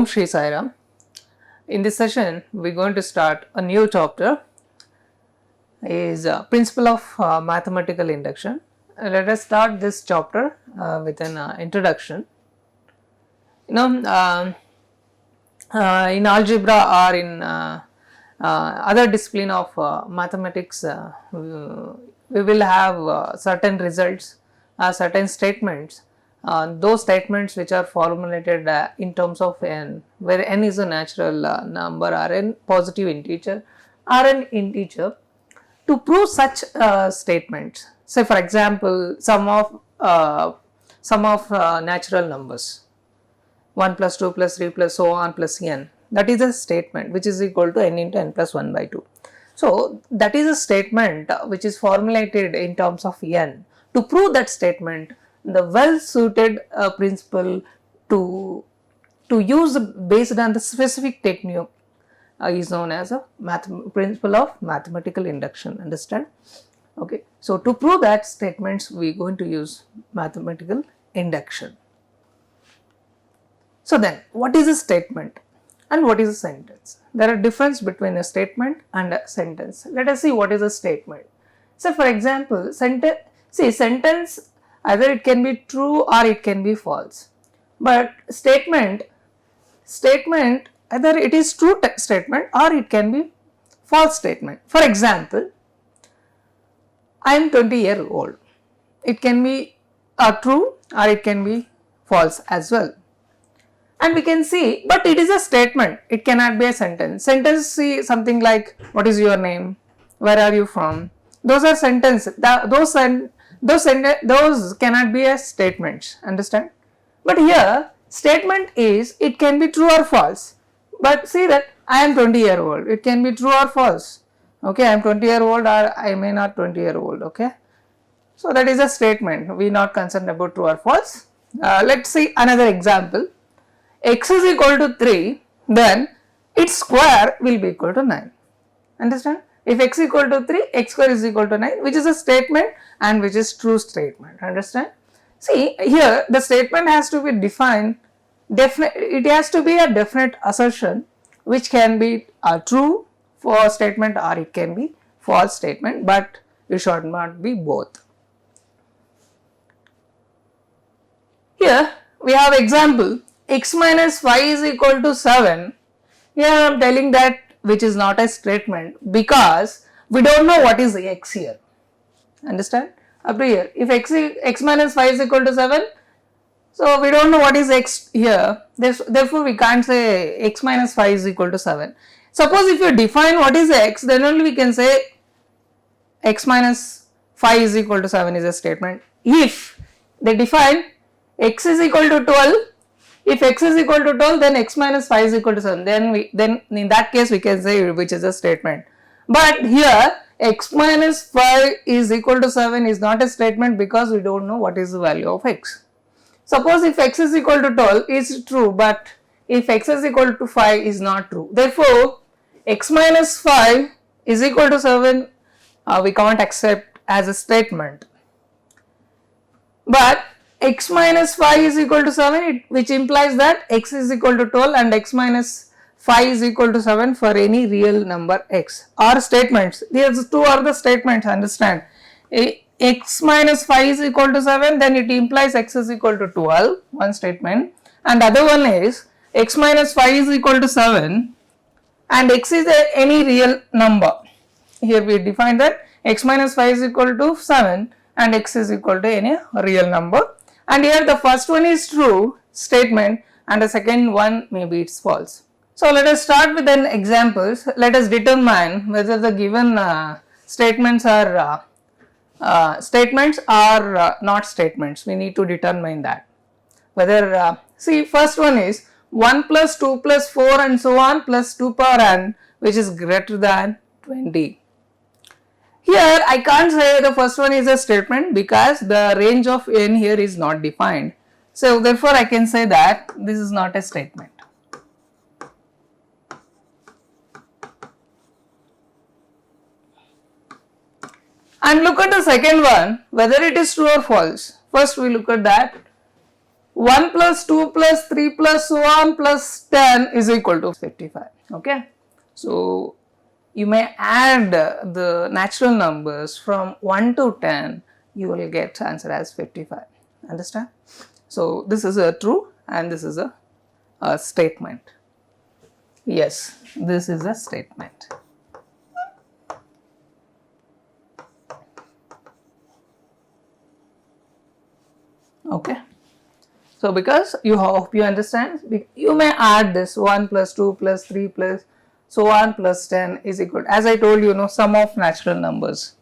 Shri Sai Ram. In this session, we are going to start a new chapter, is Principle of Mathematical Induction. Let us start this chapter with an introduction. In algebra or in other discipline of mathematics, we will have certain results, certain statements. Those statements which are formulated in terms of n, where n is a natural number or n positive integer or an integer. To prove such statements, say for example, sum of natural numbers 1 plus 2 plus 3 plus so on plus n, that is a statement which is equal to n into n plus 1 by 2. So, that is a statement which is formulated in terms of n. To prove that statement, the well suited principle to use based on the specific technique is known as a principle of mathematical induction. Understand? Okay. So, to prove that statements, we are going to use mathematical induction. So, then what is a statement and what is a sentence? There are difference between a statement and a sentence. Let us see what is a statement. So, for example, sentence, either it can be true or it can be false, but statement either it is true statement or it can be false statement. For example, I am 20 years old. It can be true or it can be false as well. And we can see, but it is a statement, it cannot be a sentence. Sentence, see something like, what is your name, where are you from? Those are sentences. Those cannot be as statements. Understand? But here, statement is, it can be true or false. But see that I am 20 years old. It can be true or false. Okay, I am 20 years old or I may not 20 years old. Okay. So that is a statement. We are not concerned about true or false. Let's see another example. X is equal to 3, then its square will be equal to 9. Understand? If x is equal to 3, x square is equal to 9, which is a statement and which is true statement. Understand? See, here the statement has to be defined, it has to be a definite assertion which can be a true for statement or it can be false statement, but it should not be both. Here we have example, x minus 5 is equal to 7. Here I am telling that which is not a statement because we don't know what is x here. Understand? Up to here, if x minus 5 is equal to 7, so we don't know what is x here, therefore we can't say x minus 5 is equal to 7. Suppose if you define what is x, then only we can say x minus 5 is equal to 7 is a statement. If they define x is equal to 12, if x is equal to 12, then x minus 5 is equal to 7, then in that case we can say which is a statement. But here x minus 5 is equal to 7 is not a statement because we don't know what is the value of x. Suppose if x is equal to 12 is true, but if x is equal to 5 is not true. Therefore, x minus 5 is equal to 7 we can't accept as a statement. But x minus 5 is equal to 7, which implies that x is equal to 12 and x minus 5 is equal to 7 for any real number x are statements. These two are the statements. Understand? X minus 5 is equal to 7, then it implies x is equal to 12, one statement, and other one is x minus 5 is equal to 7 and x is any real number. Here we define that x minus 5 is equal to 7 and x is equal to any real number, and here the first one is true statement and the second one maybe it's false. So let us start with an examples. Let us determine whether the given statements are not statements. We need to determine that whether see, first one is 1 plus 2 plus 4 and so on plus 2 power n, which is greater than 20. Here I can't say the first one is a statement because the range of n here is not defined. So therefore I can say that this is not a statement. And look at the second one, whether it is true or false. First we look at that. 1 plus 2 plus 3 plus so on plus 10 is equal to 55. Okay. So you may add the natural numbers from 1 to 10, you will get answer as 55. Understand? So this is a true and this is a statement. Yes, this is a statement. Okay. So because you hope you understand, you may add this 1 plus 2 plus 3 plus so on plus 10 is equal to, as I told you, sum of natural numbers,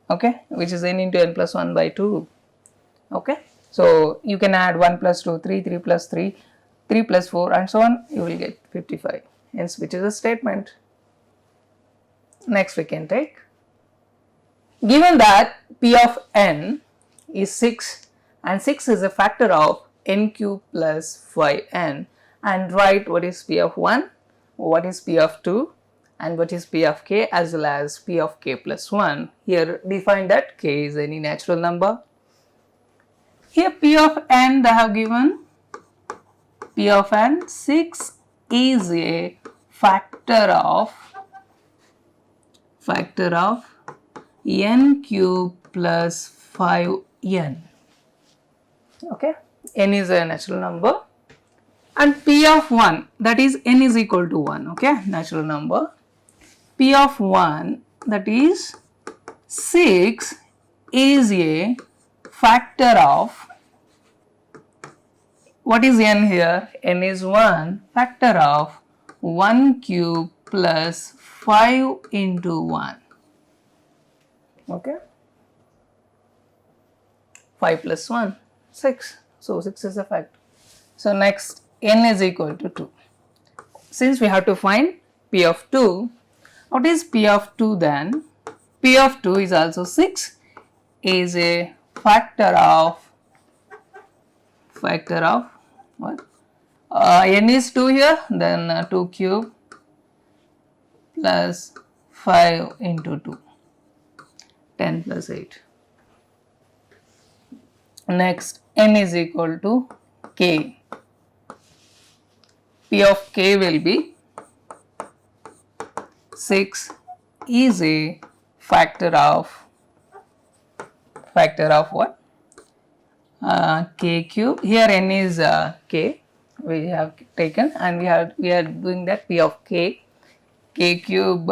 okay, which is n into n plus 1 by 2, okay. So you can add 1 plus 2, 3, 3 plus 3, 3 plus 4 and so on, you will get 55, hence which is a statement. Next we can take, given that p of n is 6 and 6 is a factor of n cube plus 5n, and write what is p of 1, what is p of 2 and what is p of k as well as p of k plus 1. Here define that k is any natural number. Here p of n they have given p of n 6 is a factor of n cube plus 5n. Okay, n is a natural number and p of 1, that is n is equal to 1, okay, natural number. P of 1, that is 6 is a factor of, what is n here? N is 1, factor of 1 cube plus 5 into 1, okay, 5 plus 1, 6, so 6 is a factor. So next, n is equal to 2. Since we have to find p of 2, what is p of 2 then? P of 2 is also 6, is a factor of what? N is 2 here, then 2 cube plus 5 into 2, 10 plus 8. Next, n is equal to k. P of k will be 6 is a factor of what? K cube. Here n is k we have taken, and we are doing that p of k cube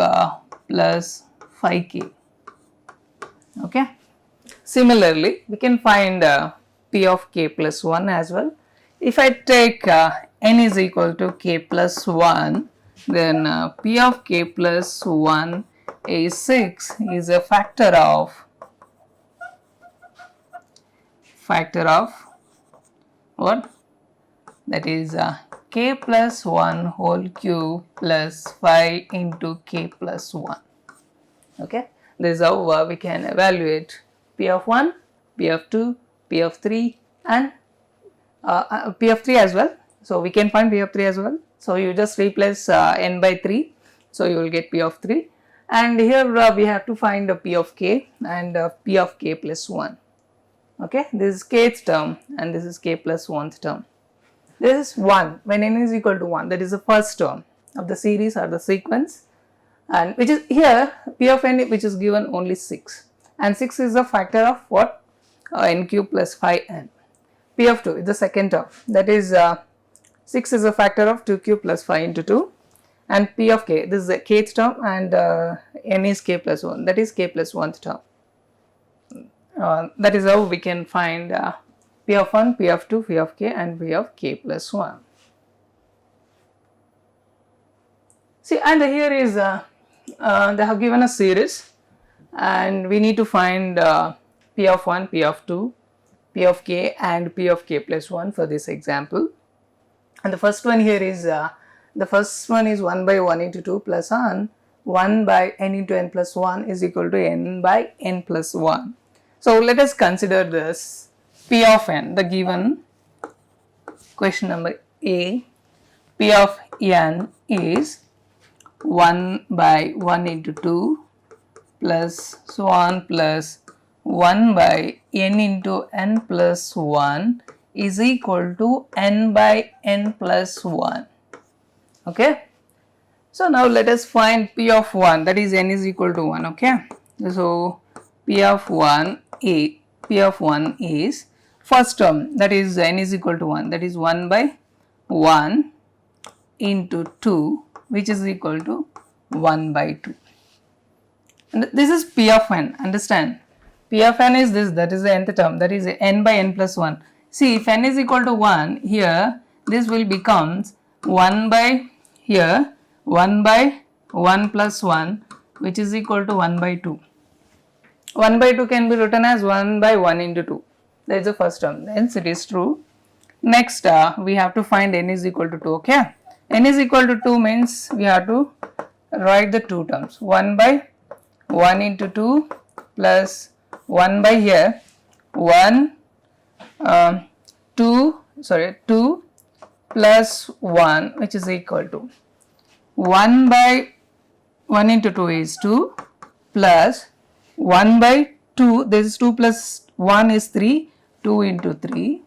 plus 5k. Okay. Similarly, we can find p of k plus 1 as well. If I take n is equal to k plus 1, then p of k plus 1 is 6 is a factor of what? That is k plus 1 whole cube plus 5 into k plus 1. Okay, this is how we can evaluate p of 1, p of 2, p of 3 and p of 3 as well. So we can find p of 3 as well. So you just replace n by 3, so you will get p of 3, and here we have to find p of k and p of k plus 1. Okay, this is kth term and this is k plus 1th term. This is 1 when n is equal to 1, that is the first term of the series or the sequence, and which is here p of n, which is given only 6, and 6 is a factor of what? N cube plus 5n. P of 2 is the second term, that is 6 is a factor of 2 cube plus 5 into 2, and p of k, this is the kth term, and n is k plus 1, that is k plus 1th term. That is how we can find p of 1, p of 2, p of k and p of k plus 1. See, and here is they have given a series and we need to find p of 1, p of 2, p of k and p of k plus 1 for this example. And the first one here is 1 by 1 into 2 plus 1 by n into n plus 1 is equal to n by n plus 1. So let us consider this p of n, the given question number A. P of n is 1 by 1 into 2 plus so on plus 1 by n into n plus 1 is equal to n by n plus 1. Okay. So now let us find p of 1, that is n is equal to 1. Okay. So p of 1 is first term, that is n is equal to 1, that is 1 by 1 into 2, which is equal to 1 by 2. And this is p of n, understand? P of n is this, that is the nth term, that is n by n plus 1. See, if n is equal to 1, here this will become 1 by here 1 by 1 plus 1, which is equal to 1 by 2. 1 by 2 can be written as 1 by 1 into 2. That is the first term, hence it is true. Next, we have to find n is equal to 2. Okay, n is equal to 2 means we have to write the two terms, 1 by 1 into 2 plus 1 by here 2 plus 1, which is equal to 1 by 1 into 2 is 2 plus 1 by 2, this is 2 plus 1 is 3, 2 into 3,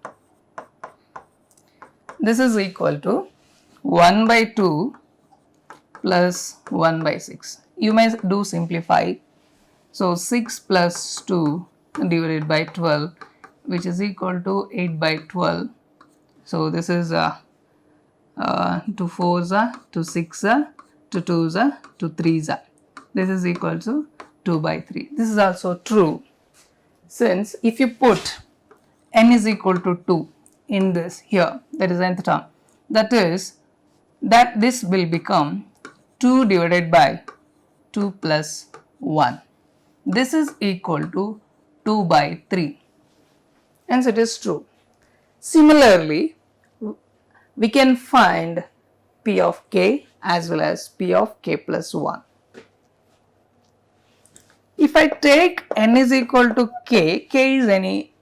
this is equal to 1 by 2 plus 1 by 6. You may do simplify. So 6 plus 2 divided by 12, which is equal to 8 by 12. So this is 2 4s are 2 6s are 2 2s are 2 3s are. This is equal to 2 by 3. This is also true, since if you put n is equal to 2 in this here, that is nth term, that is that this will become 2 divided by 2 plus 1. This is equal to 2 by 3. Hence it is true. Similarly, we can find p of k as well as p of k plus 1. If I take n is equal to k, k is any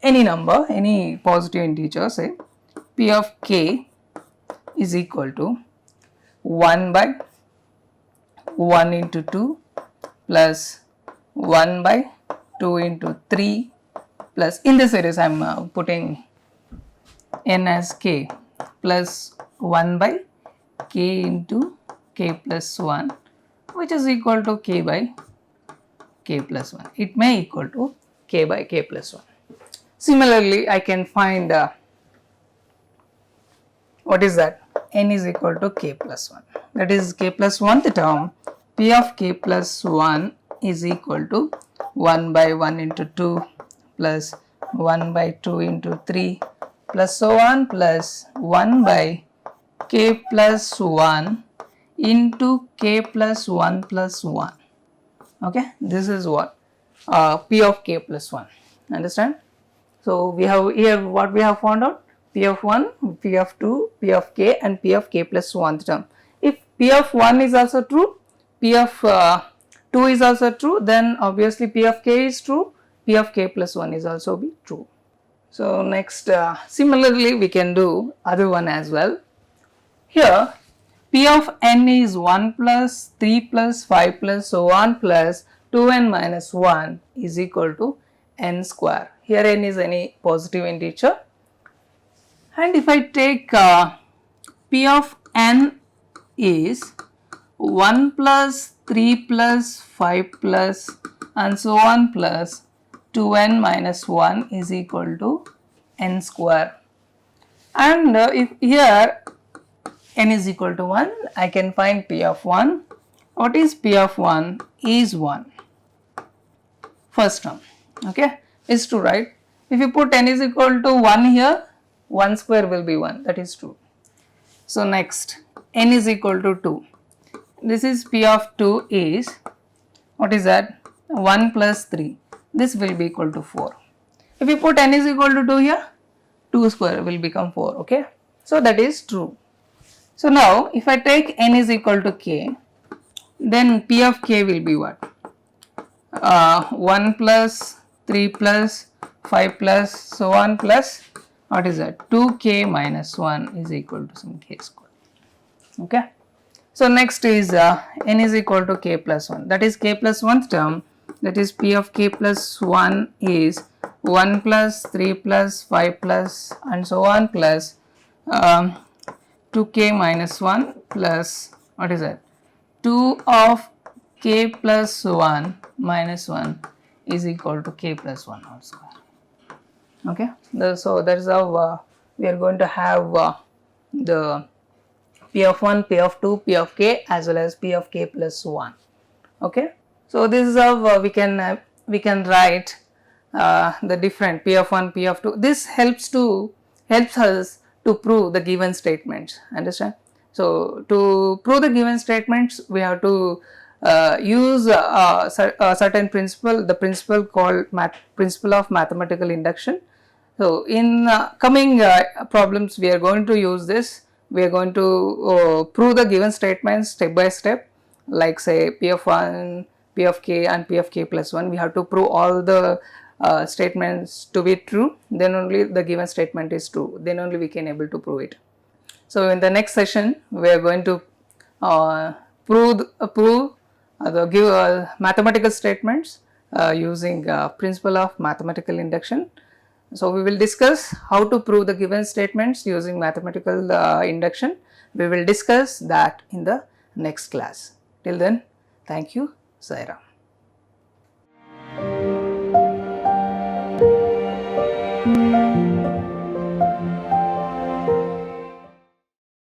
number, any positive integer, say p of k is equal to 1 by 1 into 2 plus 1 by 2 into 3 plus, in this series I am putting n as k, plus 1 by k into k plus 1, which is equal to k by k plus 1. It may equal to k by k plus 1. Similarly, I can find what is that? N is equal to k plus 1. That is k plus 1th term, p of k plus 1 is equal to 1 by 1 into 2 plus 1 by 2 into 3 plus so on, plus 1 by k plus 1 into k plus 1 plus 1. Okay, this is what p of k plus 1. Understand? So we have here what we have found out: p of 1, p of 2, p of k, and p of k plus 1th term. If p of 1 is also true, p of 2 is also true, then obviously p of k is true, p of k plus 1 is also be true. So next, similarly we can do other one as well. Here p of n is 1 plus 3 plus 5 plus so on plus 2n minus 1 is equal to n square. Here n is any positive integer, and if I take p of n is 1 plus 3 plus 5 plus and so on plus 2n minus 1 is equal to n square, and if here n is equal to 1, I can find p of 1. What is p of 1? Is 1, first term. Okay, is true, right? If you put n is equal to 1 here, 1 square will be 1, that is true. So next, n is equal to 2. This is p of 2 is, what is that? 1 plus 3. This will be equal to 4. If you put n is equal to 2 here, 2 square will become 4. Okay, so that is true. So now if I take n is equal to k, then p of k will be what? 1 plus 3 plus 5 plus so on plus, what is that? 2k minus 1 is equal to some k square. Okay. So next is n is equal to k plus 1, that is k plus 1th term, that is p of k plus 1 is 1 plus 3 plus 5 plus and so on plus 2k minus 1 plus what is that 2 of k plus 1 minus 1 is equal to k plus 1 whole square. Okay, so that is how we are going to have the p of 1, p of 2, p of k as well as p of k plus 1. Okay, so this is how we can write the different p of 1, p of 2. This helps us to prove the given statements. Understand? So to prove the given statements, we have to use a certain principle, the principle called principle of mathematical induction. So in coming problems, we are going to use this. We are going to prove the given statements step by step, like say p of 1, p of k and p of k plus 1. We have to prove all the statements to be true, then only the given statement is true, then only we can able to prove it. So in the next session, we are going to prove give mathematical statements using principle of mathematical induction. So we will discuss how to prove the given statements using mathematical induction. We will discuss that in the next class. Till then, thank you. Sai Ram.